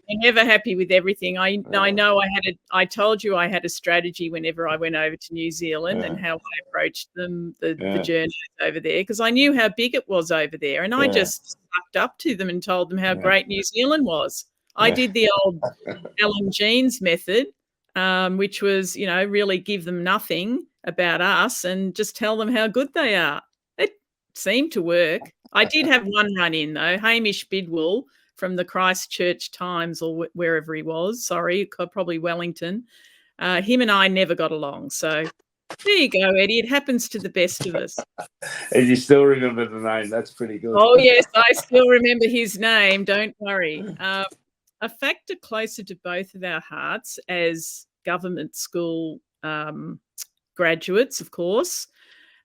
They're never happy with everything. I know I told you I had a strategy whenever I went over to New Zealand and how I approached them, the journeys over there, because I knew how big it was over there. And I just sucked up to them and told them how great New Zealand was. I did the old Alan Jeans method, which was, really give them nothing about us and just tell them how good they are. It seemed to work. I did have one run in, though. Hamish Bidwell from the Christchurch Times, or wherever he was, probably Wellington. Him and I never got along. So there you go, Eddie. It happens to the best of us. And you still remember the name. That's pretty good. Oh, yes, I still remember his name. Don't worry. A factor closer to both of our hearts as government school graduates, of course.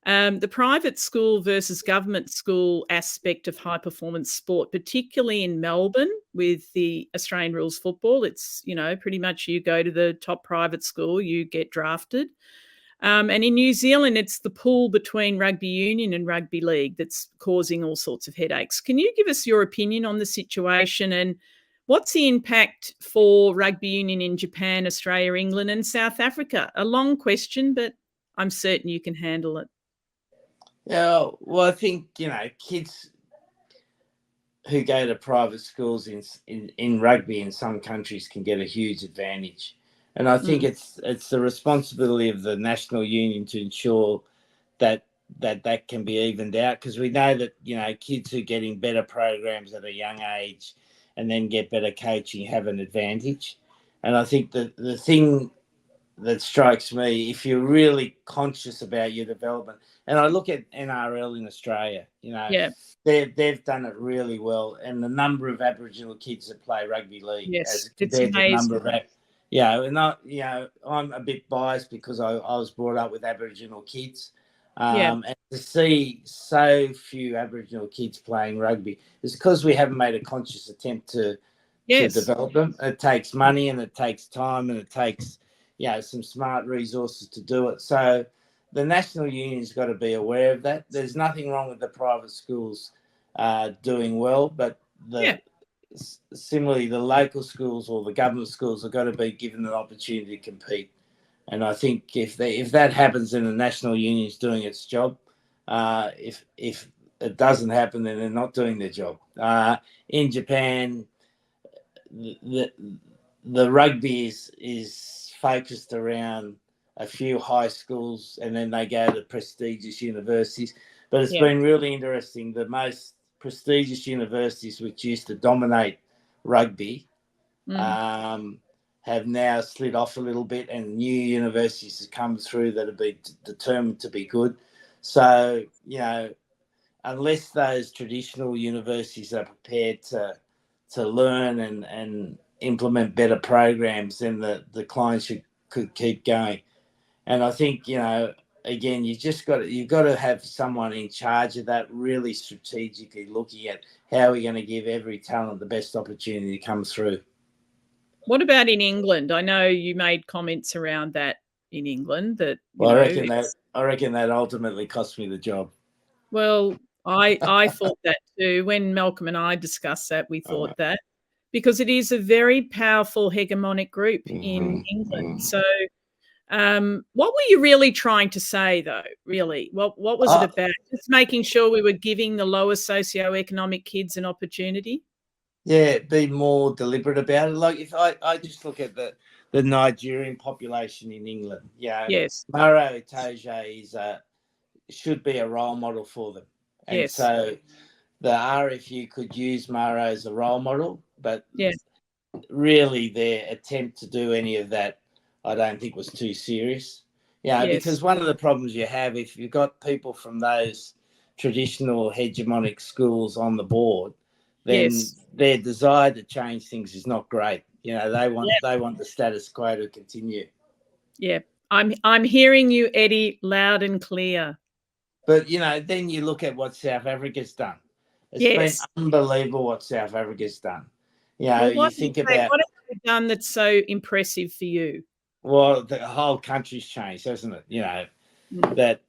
The private school versus government school aspect of high performance sport, particularly in Melbourne with the Australian rules football, it's, pretty much you go to the top private school, you get drafted. And in New Zealand, it's the pool between rugby union and rugby league that's causing all sorts of headaches. Can you give us your opinion on the situation, and what's the impact for rugby union in Japan, Australia, England and South Africa? A long question, but I'm certain you can handle it. Yeah, well, I think, kids who go to private schools in rugby in some countries can get a huge advantage. And I think it's the responsibility of the national union to ensure that that can be evened out, because we know that, you know, kids who get in better programs at a young age and then get better coaching have an advantage. And I think that the thing that strikes me, if you're really conscious about your development, and I look at NRL in Australia, you know, Yeah. they've done it really well, and the number of Aboriginal kids that play rugby league Yes. as It's compared to the number amazing. of, you know, and I, you know, I'm a bit biased because I was brought up with Aboriginal kids, Yeah. and to see so few Aboriginal kids playing rugby is because we haven't made a conscious attempt to Yes. develop them. It takes money and it takes time and it takes, you know, some smart resources to do it. So the National Union's got to be aware of that. There's nothing wrong with the private schools doing well, but Yeah. similarly, the local schools or the government schools have got to be given an opportunity to compete. And I think if that happens, then the National Union's doing its job. If it doesn't happen, then they're not doing their job. In Japan, the rugby is focused around a few high schools, and then they go to prestigious universities. But it's Yeah. been really interesting. The most prestigious universities, which used to dominate rugby, have now slid off a little bit, and new universities have come through that have been determined to be good. So, you know, unless those traditional universities are prepared to learn and implement better programs, then the decline could keep going. And I think, you know, again, you've got to have someone in charge of that, really strategically looking at how we're going to give every talent the best opportunity to come through. What about in England? I know you made comments around that in England that, Well, I reckon that ultimately cost me the job. well, I thought that too. When Malcolm and I discussed that, we thought that, because it is a very powerful hegemonic group in England. So, what were you really trying to say, though? Really, what was it about? Just making sure we were giving the lower socioeconomic kids an opportunity? Yeah, be more deliberate about it. Like, if I just look at the Nigerian population in England, Yes. Maro Itoje should be a role model for them. And Yes. so the RFU could use Maro as a role model, but Yeah. really their attempt to do any of that, I don't think was too serious. Yeah, Yes. because one of the problems you have, if you've got people from those traditional hegemonic schools on the board, then Yes. their desire to change things is not great. You know, they want the status quo to continue. Yeah. I'm hearing you, Eddie, loud and clear. But, you know, then you look at what South Africa's done. It's been Yes. unbelievable what South Africa's done. You know, Well, you think about, what have they done that's so impressive for you? well, the whole country's changed, hasn't it? You know, Mm. that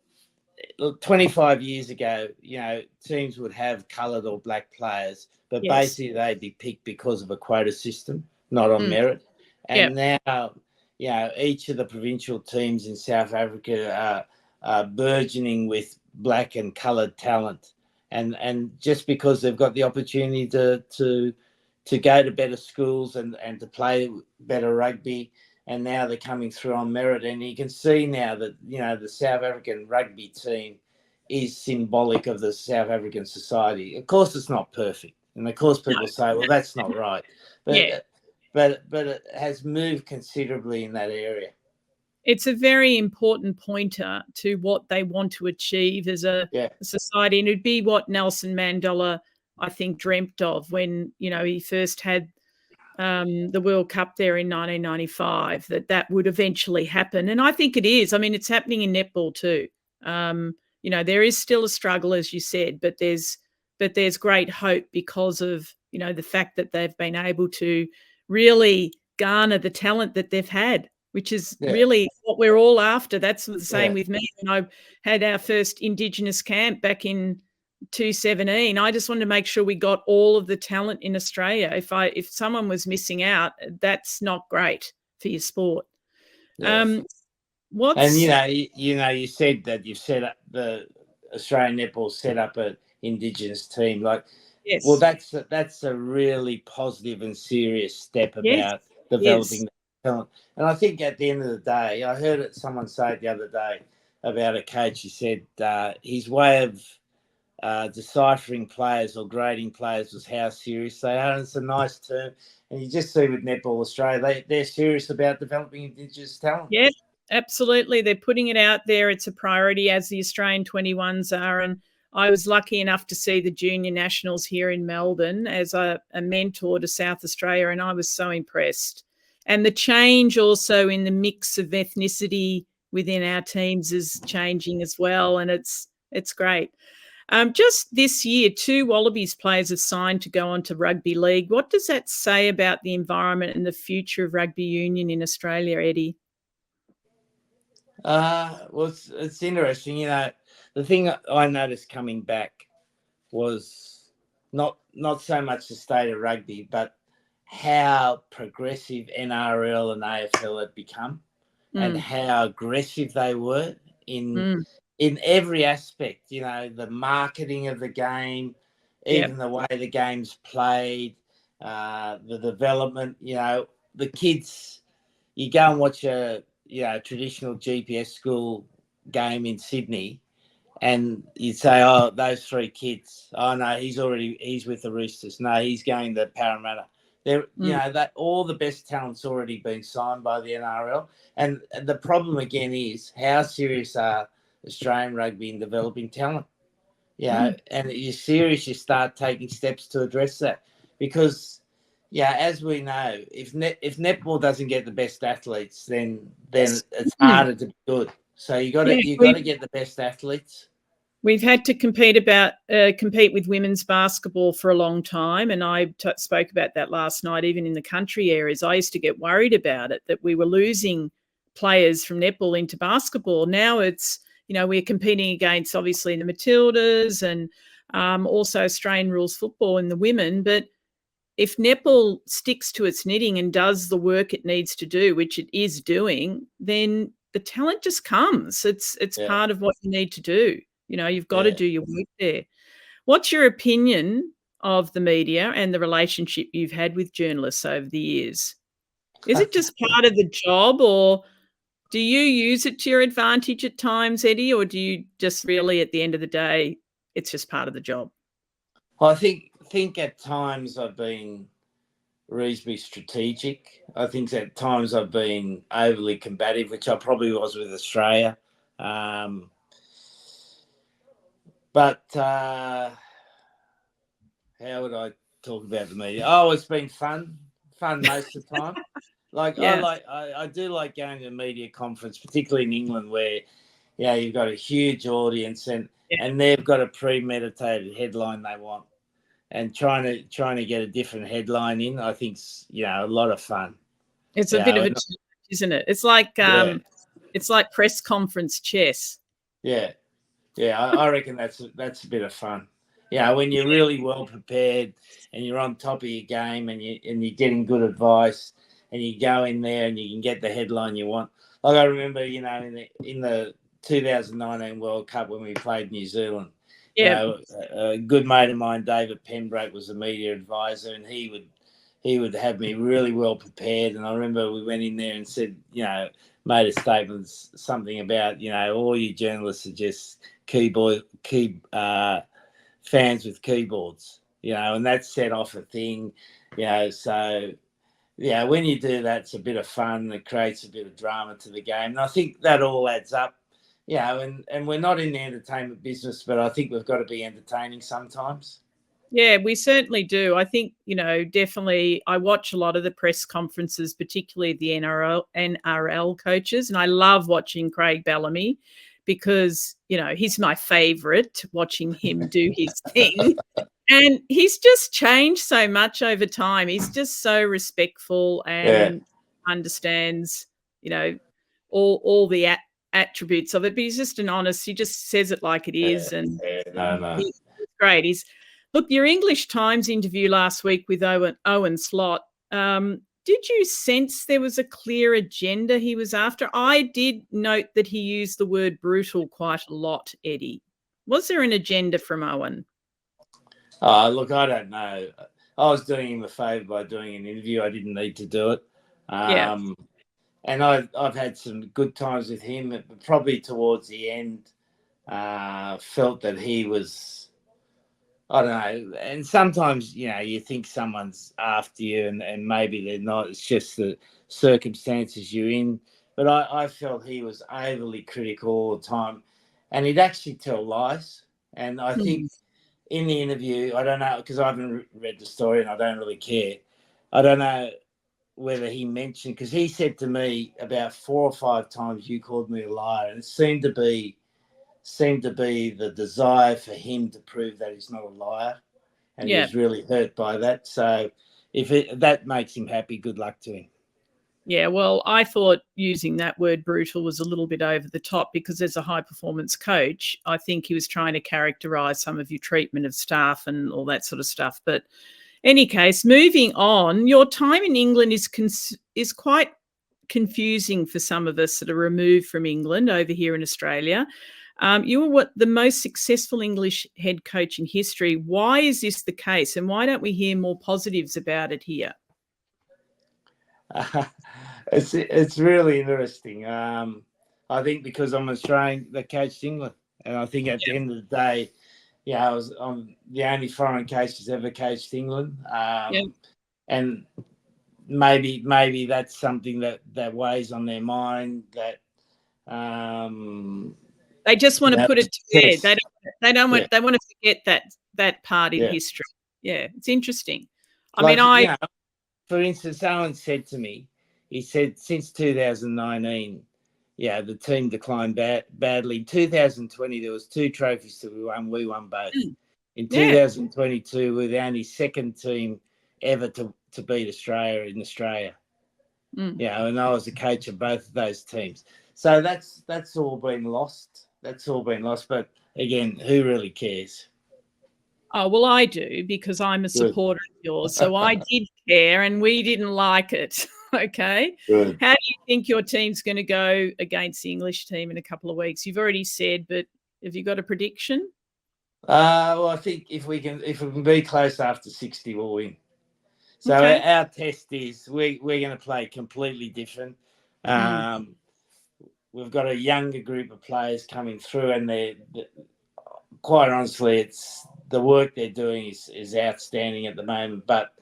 25 years ago, you know, teams would have coloured or black players, but Yes. basically they'd be picked because of a quota system, not on merit. Yeah. And now, you know, each of the provincial teams in South Africa are burgeoning with black and coloured talent. And just because they've got the opportunity to go to better schools and to play better rugby, and now they're coming through on merit. And you can see now that, you know, the South African rugby team is symbolic of the South African society. Of course, it's not perfect, and of course, people say, "Well, that's not right," but Yeah. but it has moved considerably in that area. It's a very important pointer to what they want to achieve as a Yeah, society, and it'd be what Nelson Mandela, I think, dreamt of when, you know, he first had the World Cup there in 1995, that would eventually happen. And I think it is. I mean, it's happening in netball too. You know, there is still a struggle, as you said, but there's great hope because of, you know, the fact that they've been able to really garner the talent that they've had, which is yeah, really what we're all after. That's the same yeah, with me. When I had our first Indigenous camp back in 2017, I just wanted to make sure we got all of the talent in Australia. If someone was missing out, that's not great for your sport. yeah. Um, And what's you said that you've set up the Australian netball set up an Indigenous team. Like, well, Yes, that's a really positive and serious step yes, about yes, developing talent. And I think at the end of the day, I heard someone say it the other day, about a coach. He said his way of deciphering players or grading players was how serious they are. And it's a nice term. And you just see with Netball Australia, they're serious about developing Indigenous talent. Yeah, absolutely. They're putting it out there. It's a priority, as the Australian 21s are. And I was lucky enough to see the junior nationals here in Melbourne as a mentor to South Australia, and I was so impressed. And the change also in the mix of ethnicity within our teams is changing as well, and it's great. Just this year, 2 Wallabies players have signed to go on to rugby league. What does that say about the environment and the future of rugby union in Australia, Eddie? Well, it's interesting. You know, the thing I noticed coming back was not so much the state of rugby, but how progressive NRL and AFL had become, and how aggressive they were in every aspect. You know, the marketing of the game, even the way the game's played, the development. You know, the kids. You go and watch a traditional GPS school game in Sydney, and you'd say, "Oh, those 3 kids. Oh no, he's with the Roosters. No, he's going to Parramatta." There, that all the best talent's already been signed by the NRL, and the problem again is how serious are Australian rugby in developing talent? And you're serious, you start taking steps to address that, because as we know, if netball doesn't get the best athletes, then it's harder to be good. So you got to get the best athletes. We've had to compete with women's basketball for a long time, and I spoke about that last night. Even in the country areas, I used to get worried about it, that we were losing players from netball into basketball. Now it's, we're competing against obviously the Matildas and also Australian rules football in the women. But if netball sticks to its knitting and does the work it needs to do, which it is doing, then the talent just comes. It's part of what you need to do. You've got to do your work there. What's your opinion of the media and the relationship you've had with journalists over the years? Is it just part of the job, or do you use it to your advantage at times, Eddie, or do you just really, at the end of the day, it's just part of the job? Well, I think at times I've been reasonably strategic. I think at times I've been overly combative, which I probably was with Australia. But how would I talk about the media? Oh, it's been fun most of the time. I do like going to a media conference, particularly in England, where you've got a huge audience and they've got a premeditated headline they want, and trying to get a different headline in, I think's a lot of fun. It's a bit of a challenge, isn't it? It's like it's like press conference chess. Yeah. I reckon that's a bit of fun. When you're really well prepared and you're on top of your game and you're getting good advice and you go in there and you can get the headline you want. Like I remember, in the 2019 World Cup when we played New Zealand, a good mate of mine, David Pembroke, was the media advisor, and he would have me really well prepared. And I remember we went in there and said, made a statement, something about, all you journalists are just fans with keyboards, and that set off a thing, so when you do that, it's a bit of fun. It creates a bit of drama to the game, and I think that all adds up. And we're not in the entertainment business, but I think we've got to be entertaining sometimes. Yeah, we certainly do. I think, definitely I watch a lot of the press conferences, particularly the NRL coaches, and I love watching Craig Bellamy because, he's my favourite, watching him do his thing. And he's just changed so much over time. He's just so respectful and understands, all the attributes of it. But he's just he just says it like it is. And he's great. Look, your English Times interview last week with Owen Slot, did you sense there was a clear agenda he was after? I did note that he used the word brutal quite a lot, Eddie. Was there an agenda from Owen? Look, I don't know. I was doing him a favour by doing an interview. I didn't need to do it. and I've had some good times with him. But probably towards the end, felt that he was, I don't know. And sometimes, you think someone's after you, and maybe they're not. It's just the circumstances you're in. But I felt he was overly critical all the time, and he'd actually tell lies. And I think in the interview, I don't know, because I haven't read the story and I don't really care. I don't know whether he mentioned, because he said to me about 4 or 5 times, "You called me a liar," and it seemed to be the desire for him to prove that he's not a liar, and he was really hurt by that. So if that makes him happy, good luck to him. Yeah, well, I thought using that word brutal was a little bit over the top, because as a high performance coach, I think he was trying to characterize some of your treatment of staff and all that sort of stuff. But any case, moving on, your time in England is quite confusing for some of us that are removed from England over here in Australia. You were the most successful English head coach in history. Why is this the case, and why don't we hear more positives about it here? It's really interesting. I think because I'm Australian that coached England, and I think at the end of the day, I'm the only foreign coach who's ever coached England, and maybe that's something that weighs on their mind. That they just want to put it to bed. They don't want. They want to forget that part in history. Yeah, it's interesting. For instance, Alan said to me, he said since 2019, the team declined badly. In 2020, there was 2 trophies that we won. We won both. In 2022, we're the only second team ever to beat Australia in Australia. And I was a coach of both of those teams. So that's all been lost. That's all been lost. But again, who really cares? Oh, well, I do, because I'm a supporter of yours. So I did care, and we didn't like it. Okay. Good. How do you think your team's going to go against the English team in a couple of weeks? You've already said, but have you got a prediction? Well, I think if we can be close after 60, we'll win. So our test is we're going to play completely different. We've got a younger group of players coming through, and they're quite honestly, it's the work they're doing is outstanding at the moment. But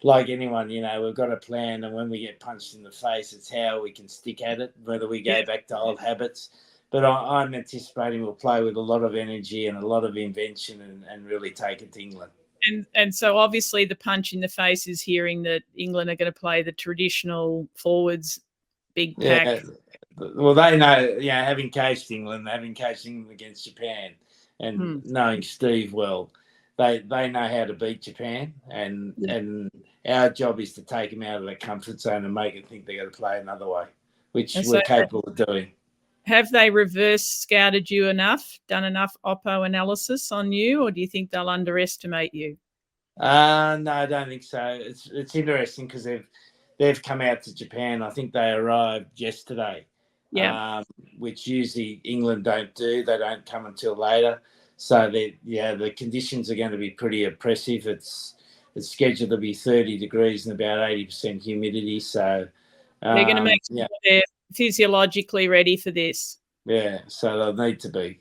like anyone, we've got a plan, and when we get punched in the face, it's how we can stick at it, whether we go back to old habits. But I'm anticipating we'll play with a lot of energy and a lot of invention and really take it to England. And so obviously the punch in the face is hearing that England are going to play the traditional forwards, big pack. Yeah. Well, they know, having coached England against Japan, and knowing Steve well, they know how to beat Japan, and our job is to take them out of their comfort zone and make them think they're going to play another way, which we're capable of doing. Have they reverse scouted you enough, done enough oppo analysis on you, or do you think they'll underestimate you? No, I don't think so. It's interesting because they've come out to Japan. I think they arrived yesterday. Which usually England don't do. They don't come until later. So the conditions are going to be pretty oppressive. It's scheduled to be 30 degrees and about 80% humidity. So they're going to make sure they're physiologically ready for this. Yeah, so they'll need to be.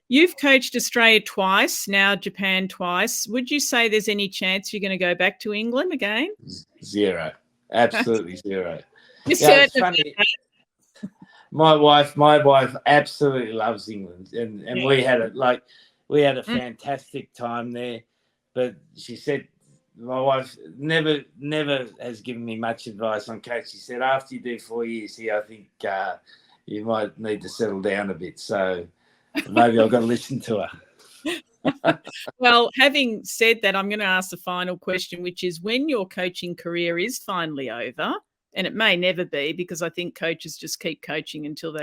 You've coached Australia twice, now Japan twice. Would you say there's any chance you're going to go back to England again? Zero. Absolutely zero. You're certain about that? My wife absolutely loves England, and we had a fantastic time there. But she said, my wife never has given me much advice on coach. She said, after you do 4 years here, I think you might need to settle down a bit. So maybe I've got to listen to her. Well, having said that, I'm going to ask the final question, which is, when your coaching career is finally over, and it may never be, because I think coaches just keep coaching until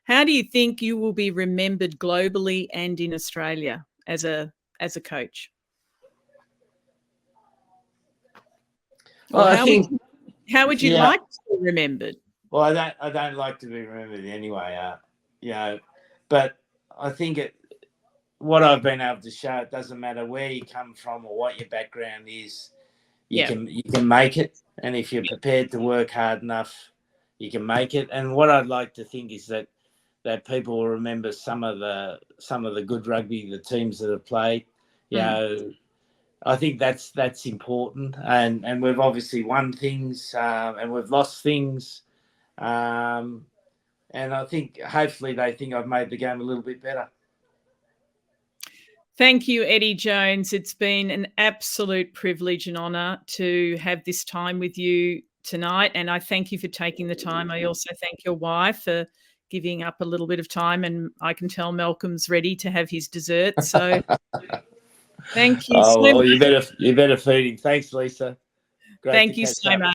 how do you think you will be remembered globally and in Australia as a coach? Well, how would you like to be remembered? Well, I don't like to be remembered anyway. But I think what I've been able to show, it doesn't matter where you come from or what your background is. you can make it, and if you're prepared to work hard enough, you can make it. And what I'd like to think is that people will remember some of the good rugby, the teams that have played. You know, I think that's important, and we've obviously won things, and we've lost things, and I think hopefully they think I've made the game a little bit better. Thank you, Eddie Jones. It's been an absolute privilege and honour to have this time with you tonight, and I thank you for taking the time. I also thank your wife for giving up a little bit of time, and I can tell Malcolm's ready to have his dessert. So thank you so much. You better feed him. Thanks, Lisa. Great Thank to you catch so up. much.